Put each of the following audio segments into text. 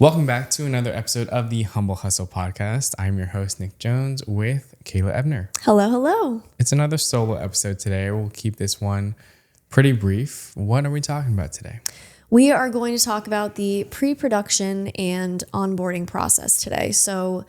Welcome back to another episode of the Humble Hustle Podcast. I'm your host, Nick Jones, with Kayla Ebner. Hello, hello. It's another solo episode today. We'll keep this one pretty brief. What are we talking about today? We are going to talk about the pre-production and onboarding process today. So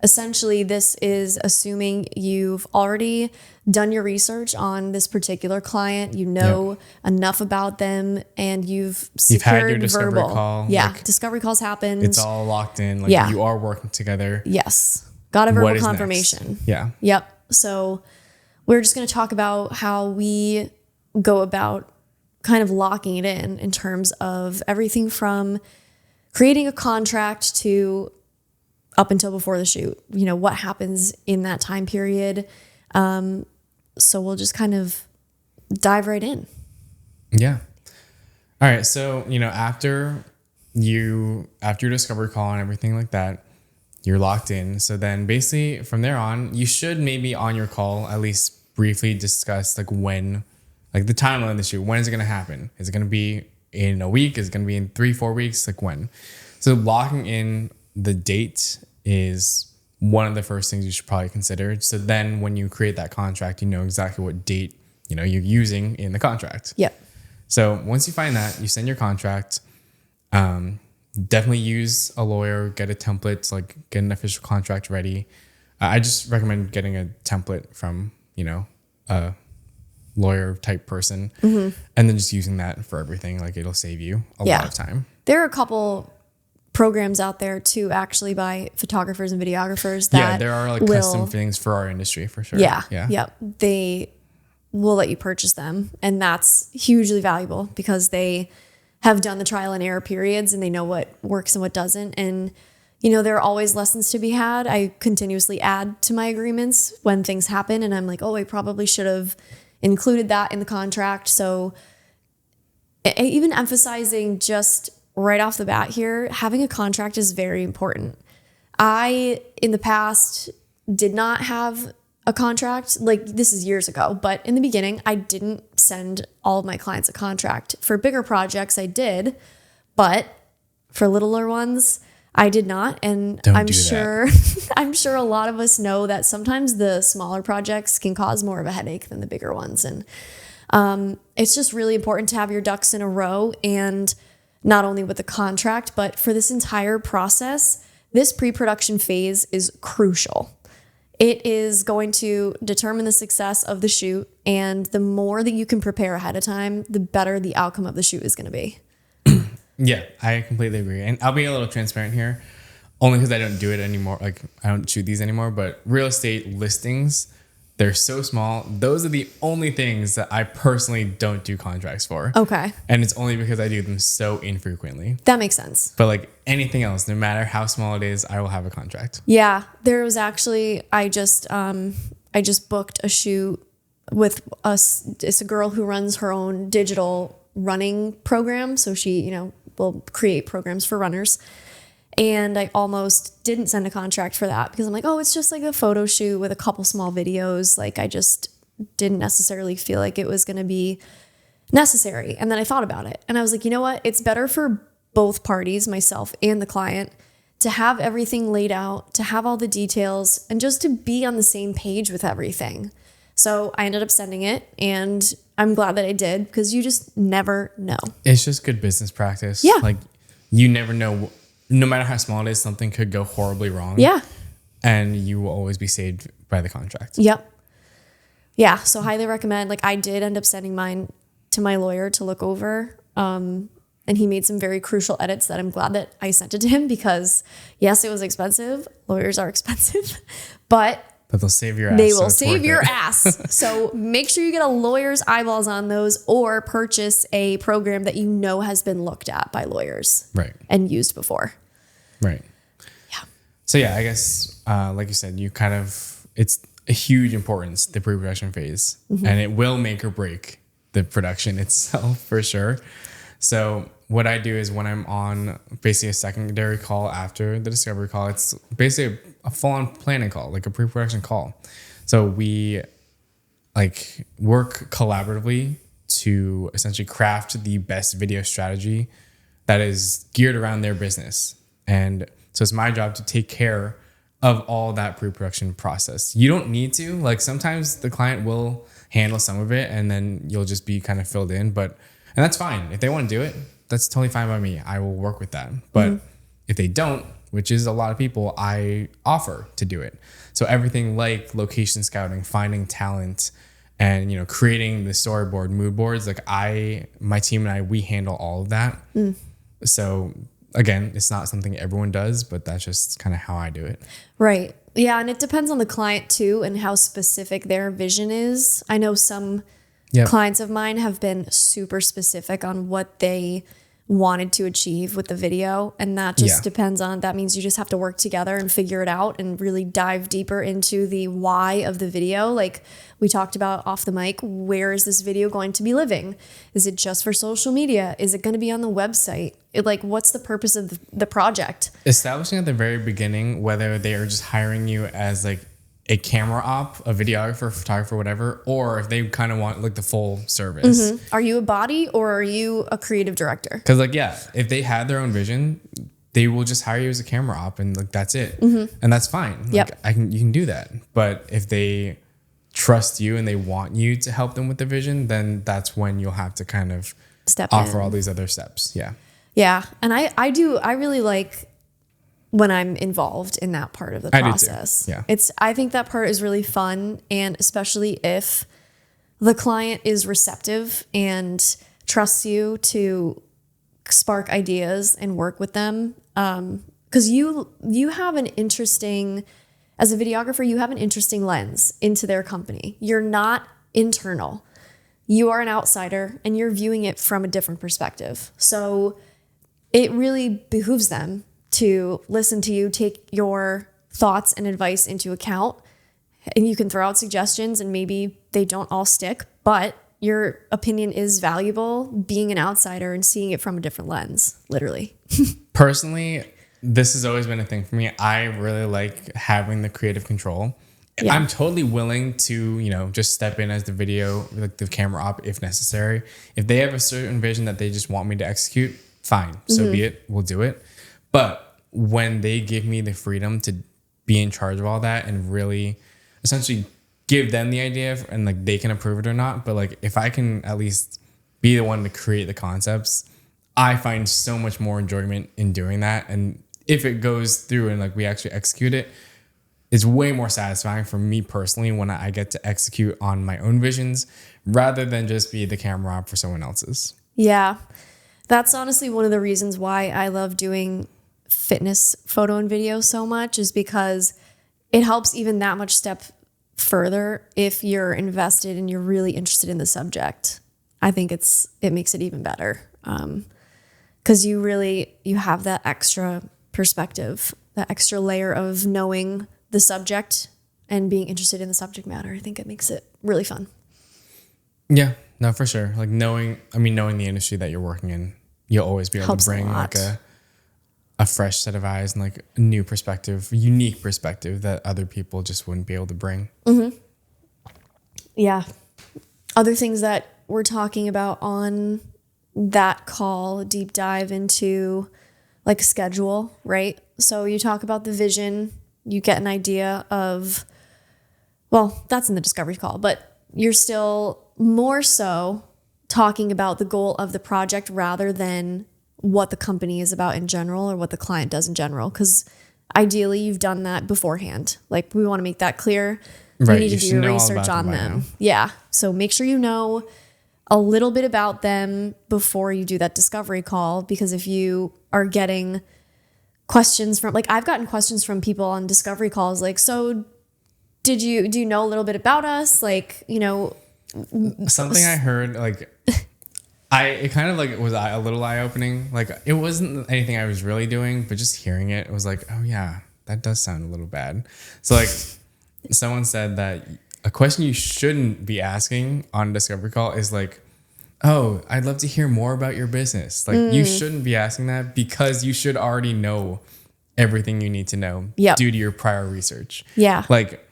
essentially, this is assuming you've already done your research on this particular client, you know enough about them, and you've secured had your discovery verbal. call. Yeah, discovery calls happened. It's all locked in. You are working together. Yes. Got a verbal What is confirmation. next? Yeah. Yep. So we're just going to talk about how we go about kind of locking it in terms of everything from creating a contract to up until before the shoot, what happens in that time period. So we'll just kind of dive right in. Yeah. All right. So, after your discovery call and everything like that, you're locked in. So then basically from there on, you should maybe on your call at least briefly discuss when, the timeline of the shoot. When is it going to happen? Is it going to be in a week? Is it going to be in 3-4 weeks? When? So locking in the date is one of the first things you should probably consider. So then when you create that contract, you know exactly what date, you're using in the contract. Yep. So once you find that, you send your contract. Definitely use a lawyer, get a template, get an official contract ready. I just recommend getting a template from, a lawyer type person, and then just using that for everything. It'll save you a lot of time. There are a couple programs out there too, actually, by photographers and videographers that there are custom things for our industry for sure. Yep. They will let you purchase them, and that's hugely valuable because they have done the trial and error periods and they know what works and what doesn't. And there are always lessons to be had. I continuously add to my agreements when things happen, and I'm like, oh, I probably should have included that in the contract. So even emphasizing just right off the bat here, having a contract is very important. I, in the past, did not have a contract. This is years ago, but in the beginning, I didn't send all of my clients a contract. For bigger projects, I did, but for littler ones, I did not. And I'm sure a lot of us know that sometimes the smaller projects can cause more of a headache than the bigger ones. And it's just really important to have your ducks in a row, and not only with the contract, but for this entire process, this pre-production phase is crucial. It is going to determine the success of the shoot, and the more that you can prepare ahead of time, the better the outcome of the shoot is going to be. Yeah, I completely agree. And I'll be a little transparent here, only because I don't do it anymore. I don't shoot these anymore, but real estate listings, they're so small. Those are the only things that I personally don't do contracts for. Okay. And it's only because I do them so infrequently. That makes sense. But anything else, no matter how small it is, I will have a contract. Yeah. There was actually, I just booked a shoot with us. It's a girl who runs her own digital running program. So she, will create programs for runners. And I almost didn't send a contract for that because I'm like, oh, it's just a photo shoot with a couple small videos. I just didn't necessarily feel like it was going to be necessary. And then I thought about it and I was like, you know what? It's better for both parties, myself and the client, to have everything laid out, to have all the details, and just to be on the same page with everything. So I ended up sending it, and I'm glad that I did because you just never know. It's just good business practice. Yeah. You never know. No matter how small it is, something could go horribly wrong. Yeah. And you will always be saved by the contract. Yep. Yeah. So highly recommend. I did end up sending mine to my lawyer to look over. And he made some very crucial edits that I'm glad that I sent it to him because yes, it was expensive. Lawyers are expensive, but they'll save your ass. They will save your ass. So make sure you get a lawyer's eyeballs on those, or purchase a program that has been looked at by lawyers. Right. And used before. Right. Yeah. So yeah, I guess, like you said, it's a huge importance, the pre-production phase, and it will make or break the production itself for sure. So what I do is when I'm on basically a secondary call after the discovery call, it's basically a full-on planning call, a pre-production call. So we work collaboratively to essentially craft the best video strategy that is geared around their business. And so it's my job to take care of all that pre-production process. You don't need to, like, sometimes the client will handle some of it and then you'll just be kind of filled in, and that's fine. If they want to do it, that's totally fine by me. I will work with that. But if they don't, which is a lot of people, I offer to do it. So everything like location scouting, finding talent, and, you know, creating the storyboard, mood boards, like my team and I, we handle all of that. So again, it's not something everyone does, but that's just kind of how I do it. Right. Yeah. And it depends on the client too and how specific their vision is. I know some clients of mine have been super specific on what they wanted to achieve with the video. And that just depends on, that means you just have to work together and figure it out and really dive deeper into the why of the video. Like we talked about off the mic, where is this video going to be living? Is it just for social media? Is it going to be on the website? What's the purpose of the project? Establishing at the very beginning whether they are just hiring you as like a camera op, a videographer, photographer, whatever, or if they kind of want like the full service. Are you a body or are you a creative director? Because like, if they had their own vision, they will just hire you as a camera op and like, that's it. And that's fine. Like, you can do that. But if they trust you and they want you to help them with the vision, then that's when you'll have to kind of offer all these other steps. Yeah. Yeah. And I really like when I'm involved in that part of the process. I do too. Yeah. I think that part is really fun. And especially if the client is receptive and trusts you to spark ideas and work with them. Cause you have an interesting, as a videographer, you have an interesting lens into their company. You're not internal. You are an outsider and you're viewing it from a different perspective. So it really behooves them to listen to you, take your thoughts and advice into account. And you can throw out suggestions and maybe they don't all stick, but your opinion is valuable being an outsider and seeing it from a different lens, literally. Personally, this has always been a thing for me. I really like having the creative control. Yeah. I'm totally willing to, you know, just step in as the video, like the camera op if necessary. If they have a certain vision that they just want me to execute, fine, so be it, we'll do it. But when they give me the freedom to be in charge of all that and really essentially give them the idea and like they can approve it or not, but like if I can at least be the one to create the concepts, I find so much more enjoyment in doing that. And if it goes through and like we actually execute it, it's way more satisfying for me personally when I get to execute on my own visions rather than just be the camera op for someone else's. Yeah. That's honestly one of the reasons why I love doing fitness photo and video so much, is because it helps even that much step further if you're invested and you're really interested in the subject. I think it makes it even better because you have that extra perspective, that extra layer of knowing the subject and being interested in the subject matter. I think it makes it really fun. Yeah, no, for sure. Like knowing the industry that you're working in, you'll always be able Helps to bring like a fresh set of eyes and like a new perspective, unique perspective that other people just wouldn't be able to bring. Yeah. Other things that we're talking about on that call, deep dive into like schedule, right? So you talk about the vision, you get an idea of, well, that's in the discovery call, but you're still more so talking about the goal of the project rather than what the company is about in general or what the client does in general. Because ideally you've done that beforehand. Like we want to make that clear. Right. You need to do your research on them. Yeah. So make sure you know a little bit about them before you do that discovery call, because if you are getting questions from, like I've gotten questions from people on discovery calls, like, so do you know a little bit about us? Like, you know, something I heard, like it kind of like was a little eye-opening. Like it wasn't anything I was really doing, but just hearing it was like, oh yeah, that does sound a little bad. So like someone said that a question you shouldn't be asking on a discovery call is like, oh, I'd love to hear more about your business. Like you shouldn't be asking that because you should already know everything you need to know due to your prior research. Yeah. Like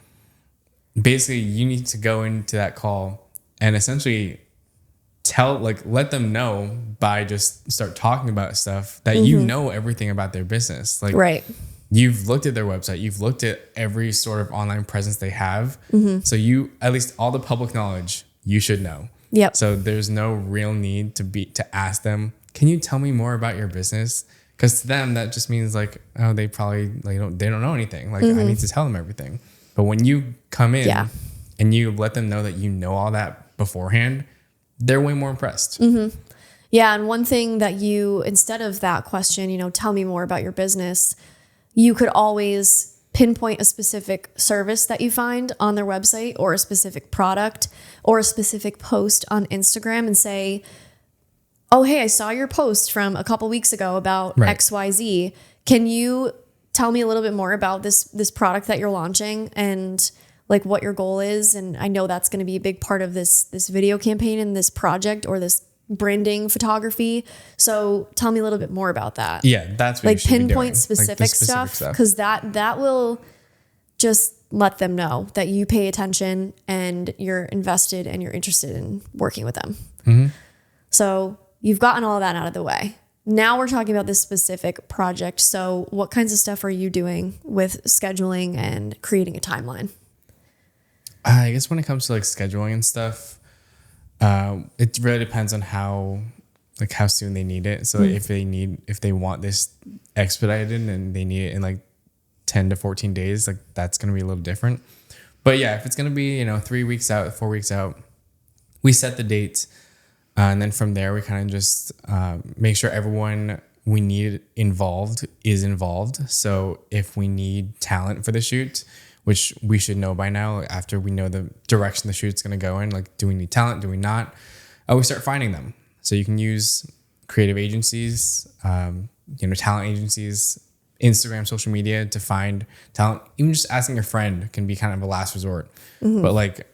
basically you need to go into that call and essentially let them know by just start talking about stuff that you know everything about their business. Like, Right. you've looked at their website, you've looked at every sort of online presence they have. So you, at least all the public knowledge, you should know. Yep. So there's no real need to ask them, can you tell me more about your business? Because to them, that just means like, oh, they probably they don't know anything. Like, I need to tell them everything. But when you come in and you let them know that you know all that beforehand, they're way more impressed. Yeah. And one thing that you, instead of that question, tell me more about your business, you could always pinpoint a specific service that you find on their website, or a specific product, or a specific post on Instagram, and say, oh, hey, I saw your post from a couple weeks ago about XYZ. Can you tell me a little bit more about this product that you're launching, and like what your goal is? And I know that's going to be a big part of this video campaign and this project, or this branding photography. So tell me a little bit more about that. Yeah, that's what like you should be doing. pinpoint specific stuff, because that will just let them know that you pay attention and you're invested and you're interested in working with them. So you've gotten all of that out of the way. Now we're talking about this specific project. So what kinds of stuff are you doing with scheduling and creating a timeline? I guess when it comes to like scheduling and stuff, it really depends on how soon they need it. So if they want this expedited and they need it in like 10 to 14 days, like that's going to be a little different. But yeah, if it's going to be, 3 weeks out, 4 weeks out, we set the dates. And then from there, we kind of just make sure everyone we need involved is involved. So if we need talent for the shoot, which we should know by now, after we know the direction the shoot's going to go in, like, do we need talent? Do we not? We start finding them. So you can use creative agencies, talent agencies, Instagram, social media to find talent. Even just asking your friend can be kind of a last resort. But like,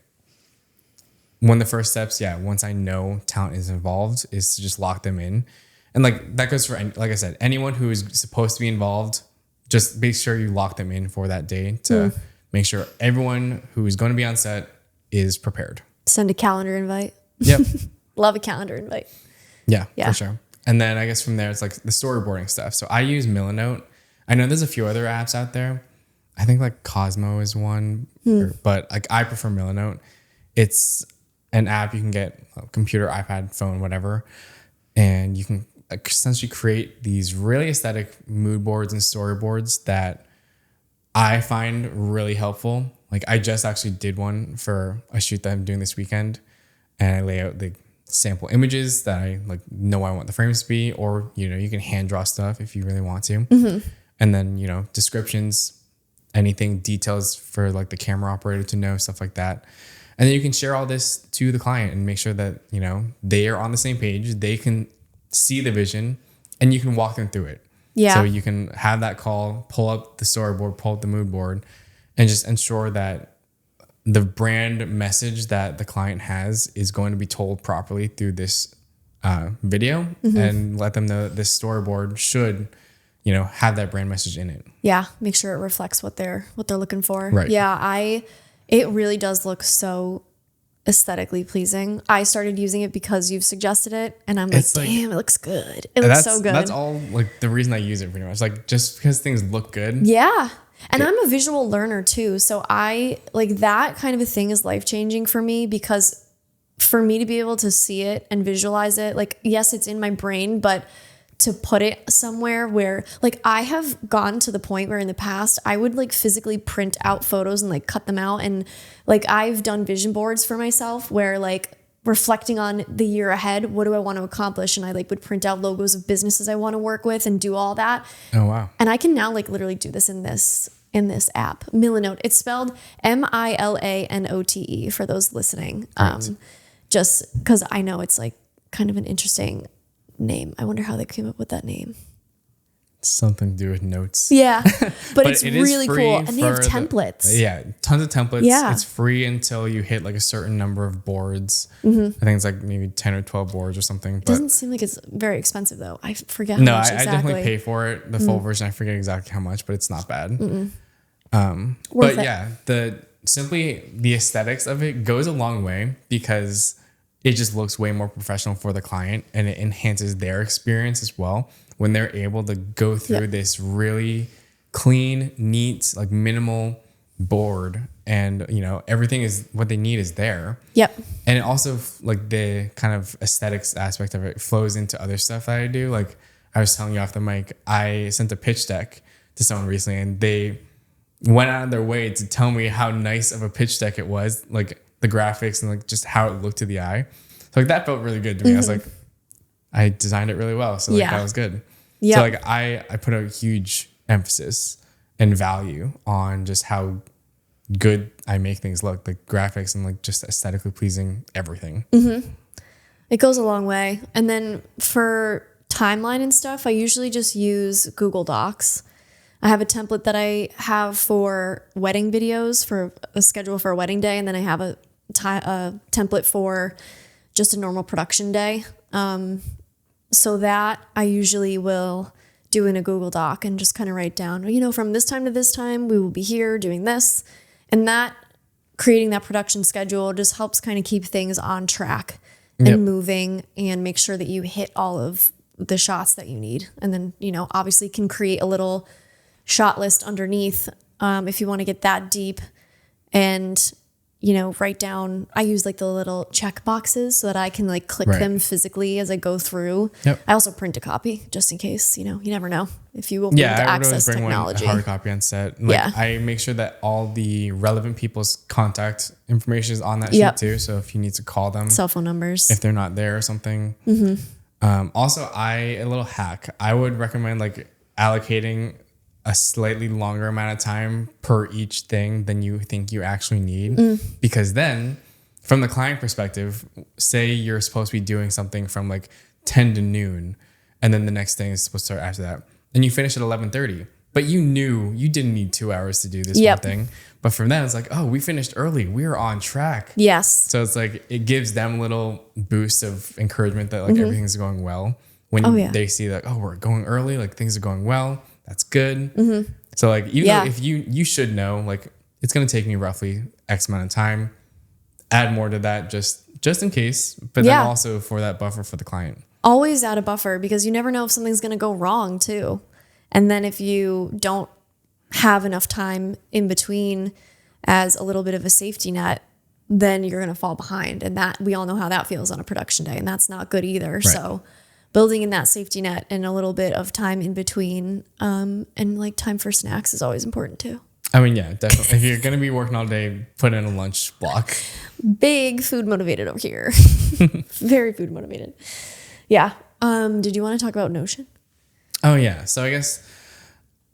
one of the first steps, once I know talent is involved, is to just lock them in. And like, that goes for, like I said, anyone who is supposed to be involved, just make sure you lock them in for that day to make sure everyone who is going to be on set is prepared. Send a calendar invite. Yep. Love a calendar invite. Yeah, for sure. And then I guess from there, it's like the storyboarding stuff. So I use Milanote. I know there's a few other apps out there. I think like Cosmo is one, but like I prefer Milanote. It's an app you can get, computer, iPad, phone, whatever. And you can essentially create these really aesthetic mood boards and storyboards that I find really helpful. Like, I just actually did one for a shoot that I'm doing this weekend, and I lay out the sample images that I know I want the frames to be, or you can hand draw stuff if you really want to. And then descriptions, anything, details for like the camera operator to know, stuff like that. And then you can share all this to the client and make sure that they are on the same page, they can see the vision, and you can walk them through it. So you can have that call, pull up the storyboard, pull up the mood board, and just ensure that the brand message that the client has is going to be told properly through this video, and let them know that this storyboard should, have that brand message in it. Yeah. Make sure it reflects what they're looking for. Right. Yeah. It really does look so aesthetically pleasing. I started using it because you've suggested it, and I'm like, damn, it looks good. It looks so good. That's all like the reason I use it pretty much. Like, just because things look good. Yeah. And I'm a visual learner too. So I like that kind of a thing is life-changing for me, because for me to be able to see it and visualize it, like, yes, it's in my brain, but to put it somewhere where, like, I have gotten to the point where in the past I would like physically print out photos and like cut them out. And like, I've done vision boards for myself where, like, reflecting on the year ahead, what do I want to accomplish? And I like would print out logos of businesses I want to work with and do all that. Oh, wow. And I can now like literally do this in this app, Milanote. It's spelled Milanote for those listening. Just because I know it's like kind of an interesting name. I wonder how they came up with that name. Something to do with notes. Yeah, but it's really cool. And they have templates. Tons of templates. Yeah. It's free until you hit like a certain number of boards. I think it's like maybe 10 or 12 boards or something. It doesn't seem like it's very expensive though. I forget how much exactly. I definitely pay for it. The full version, I forget exactly how much, but it's not bad. Worth it. Yeah, the aesthetics of it goes a long way, because it just looks way more professional for the client, and it enhances their experience as well when they're able to go through this really clean, neat, like minimal board, and everything is what they need is there. Yep. And it also, like, the kind of aesthetics aspect of it flows into other stuff that I do. Like I was telling you off the mic, I sent a pitch deck to someone recently, and they went out of their way to tell me how nice of a pitch deck it was, like the graphics and like just how it looked to the eye. So like that felt really good to me. I was like, I designed it really well, so like that was good. So like I put a huge emphasis and value on just how good I make things look, the graphics and like just aesthetically pleasing everything. It goes a long way. And then for timeline and stuff, I usually just use Google Docs. I have a template that I have for wedding videos, for a schedule for a wedding day, and then I have a template for just a normal production day. So that I usually will do in a Google Doc and just kind of write down, from this time to this time, we will be here doing this. And that, creating that production schedule just helps kind of keep things on track and moving, and make sure that you hit all of the shots that you need. And then, obviously can create a little shot list underneath if you want to get that deep, and write down. I use like the little check boxes so that I can like click them physically as I go through. I also print a copy just in case, you never know if you will be able to access technology. Hard copy on set. Like, I make sure that all the relevant people's contact information is on that sheet too. So if you need to call them, cell phone numbers, if they're not there or something. Also, a little hack, I would recommend like allocating a slightly longer amount of time per each thing than you think you actually need. Because then from the client perspective, say you're supposed to be doing something from like 10 to noon, and then the next thing is supposed to start after that, and you finish at 11:30, but you knew you didn't need 2 hours to do this one thing. But from then it's like, oh, we finished early, we were on track. Yes. So it's like, it gives them a little boost of encouragement that like everything's going well when they see that, oh, we're going early, like things are going well. That's good. So like, even though if you should know, like it's going to take me roughly X amount of time, add more to that just in case, but then also for that buffer for the client. Always add a buffer, because you never know if something's going to go wrong too. And then if you don't have enough time in between as a little bit of a safety net, then you're going to fall behind. And that, we all know how that feels on a production day, and that's not good either. Right. So building in that safety net and a little bit of time in between, and like time for snacks is always important too. I mean, yeah, definitely. If you're going to be working all day, put in a lunch block. Big food motivated over here. Very food motivated. Yeah. Did you want to talk about Notion? Oh yeah. So I guess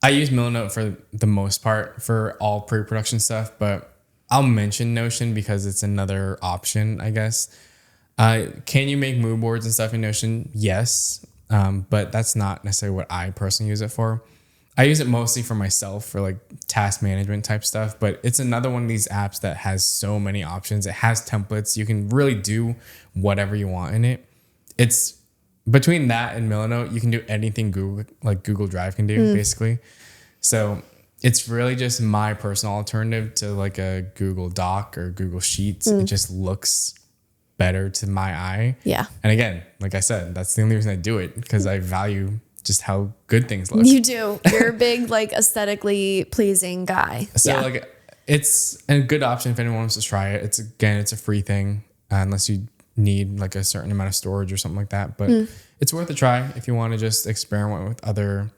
I use Milanote for the most part for all pre-production stuff, but I'll mention Notion because it's another option, I guess. Can you make mood boards and stuff in Notion? Yes. But that's not necessarily what I personally use it for. I use it mostly for myself for like task management type stuff, but it's another one of these apps that has so many options. It has templates. You can really do whatever you want in it. It's between that and Milanote, you can do anything Google Drive can do basically. So it's really just my personal alternative to like a Google Doc or Google Sheets. It just looks better to my eye. Yeah. And again, like I said, that's the only reason I do it, because I value just how good things look. You do. You're a big, like, aesthetically pleasing guy. So like, it's a good option if anyone wants to try it. It's a free thing, unless you need like a certain amount of storage or something like that. But it's worth a try if you want to just experiment with other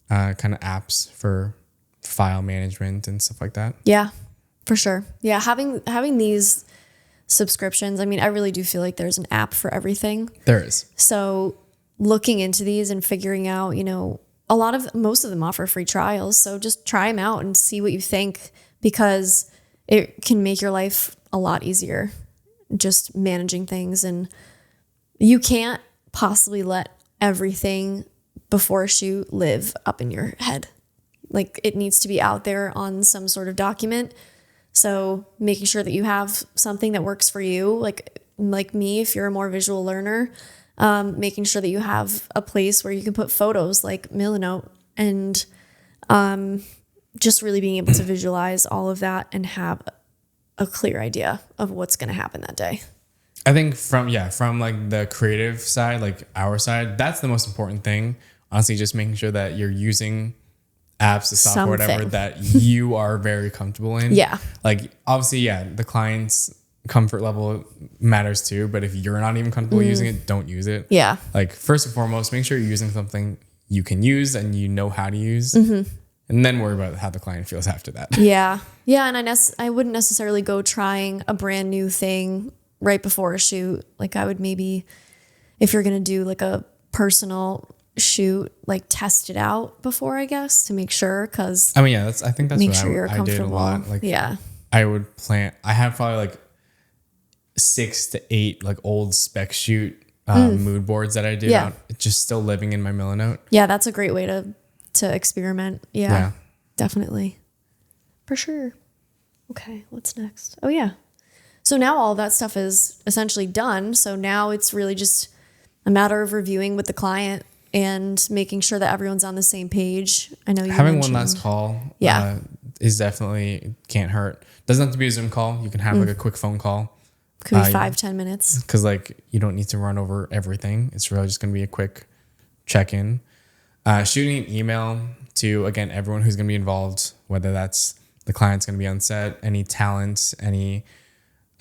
kind of apps for file management and stuff like that. Yeah, for sure. Yeah, having these subscriptions, I mean, I really do feel like there's an app for everything. There is. So looking into these and figuring out, most of them offer free trials. So just try them out and see what you think, because it can make your life a lot easier just managing things. And you can't possibly let everything before a shoot live up in your head. Like, it needs to be out there on some sort of document. So making sure that you have something that works for you, like me, if you're a more visual learner, making sure that you have a place where you can put photos like Milanote, and just really being able to visualize all of that and have a clear idea of what's going to happen that day. I think from like the creative side, like our side, that's the most important thing. Honestly, just making sure that you're using apps, the software, whatever, Something. that you are very comfortable in. Yeah. Like obviously, yeah, the client's comfort level matters too. But if you're not even comfortable using it, don't use it. Yeah. Like first and foremost, make sure you're using something you can use and you know how to use. And then worry about how the client feels after that. Yeah. Yeah. And I wouldn't necessarily go trying a brand new thing right before a shoot. Like I would maybe, if you're going to do like a personal shoot, like test it out before, I guess, to make sure. Cause I mean, yeah, I think that's make what sure you're I did a comfortable. lot. Like Yeah. I would plan, I have probably like 6 to 8 like old spec shoot mood boards that I did Yeah. out, just still living in my Milanote. Yeah. That's a great way to experiment. Yeah, Yeah. definitely. For sure. Okay. What's next? Oh yeah. So now all that stuff is essentially done. So now it's really just a matter of reviewing with the client and making sure that everyone's on the same page. I know you Having mentioned, one last call Yeah. is definitely can't hurt. Doesn't have to be a Zoom call. You can have like a quick phone call could be 5-10 minutes. because like you don't need to run over everything. It's really just going to be a quick check-in. Shooting an email to, again, everyone who's going to be involved, whether that's the client's going to be on set, any talent, any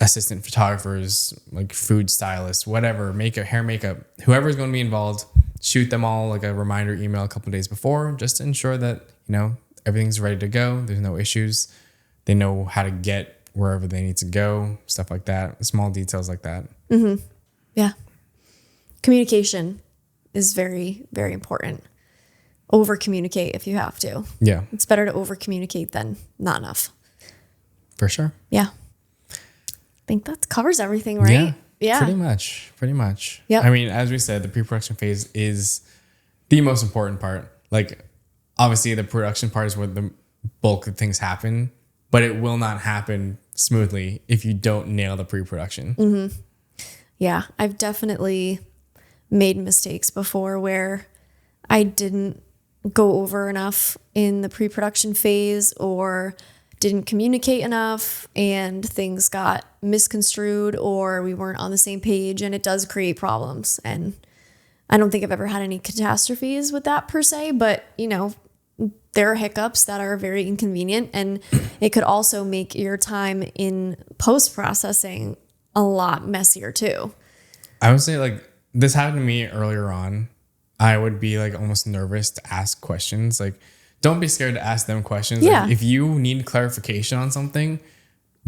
assistant photographers, like food stylists, whatever, makeup, hair, makeup, whoever's going to be involved, shoot them all like a reminder email a couple of days before, just to ensure that, everything's ready to go. There's no issues. They know how to get wherever they need to go, stuff like that, small details like that. Yeah. Communication is very, very important. Over communicate if you have to. Yeah, It's better to over communicate than not enough. for sure. Yeah. I think that covers everything, right? Yeah. Pretty much. Yep. I mean, as we said, the pre-production phase is the most important part. Like, obviously, the production part is where the bulk of things happen, but it will not happen smoothly if you don't nail the pre-production. Yeah. I've definitely made mistakes before where I didn't go over enough in the pre-production phase or didn't communicate enough and things got misconstrued or we weren't on the same page, and it does create problems. And I don't think I've ever had any catastrophes with that per se, but there are hiccups that are very inconvenient, and it could also make your time in post-processing a lot messier too. I would say, like, this happened to me earlier on. I would be like almost nervous to ask questions. Like, don't be scared to ask them questions. Yeah. Like, if you need clarification on something,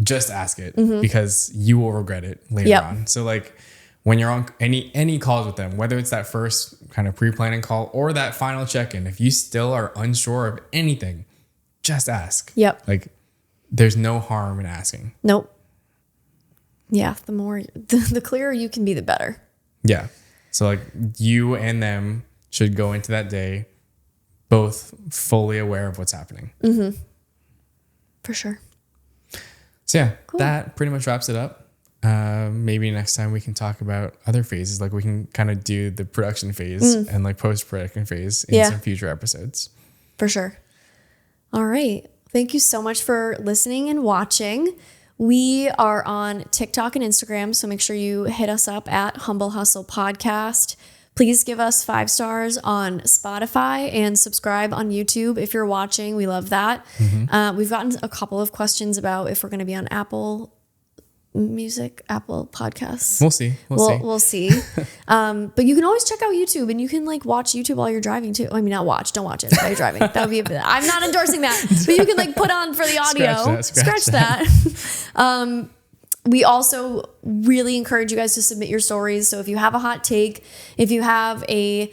just ask it because you will regret it later Yep. on. So like when you're on any calls with them, whether it's that first kind of pre-planning call or that final check-in, if you still are unsure of anything, just ask. Yep. Like, there's no harm in asking. Nope. Yeah. The clearer you can be, the better. Yeah. So like you and them should go into that day both fully aware of what's happening. For sure. So yeah, that pretty much wraps it up. Maybe next time we can talk about other phases. Like we can kind of do the production phase and like post-production phase in some future episodes. For sure. All right. Thank you so much for listening and watching. We are on TikTok and Instagram, so make sure you hit us up at Humble Hustle Podcast. Please give us 5 stars on Spotify and subscribe on YouTube if you're watching. We love that. We've gotten a couple of questions about if we're going to be on Apple Music, Apple Podcasts. We'll see. We'll see. But you can always check out YouTube, and you can like watch YouTube while you're driving too. I mean, don't watch it while you're driving. That would be I'm not endorsing that, but you can like put on for the audio. Scratch that. We also really encourage you guys to submit your stories. So if you have a hot take, if you have a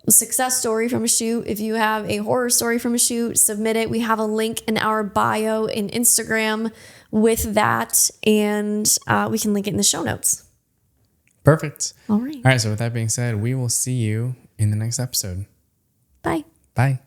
success story from a shoot, if you have a horror story from a shoot, submit it. We have a link in our bio in Instagram with that, and we can link it in the show notes. Perfect. All right. All right. So with that being said, we will see you in the next episode. Bye. Bye.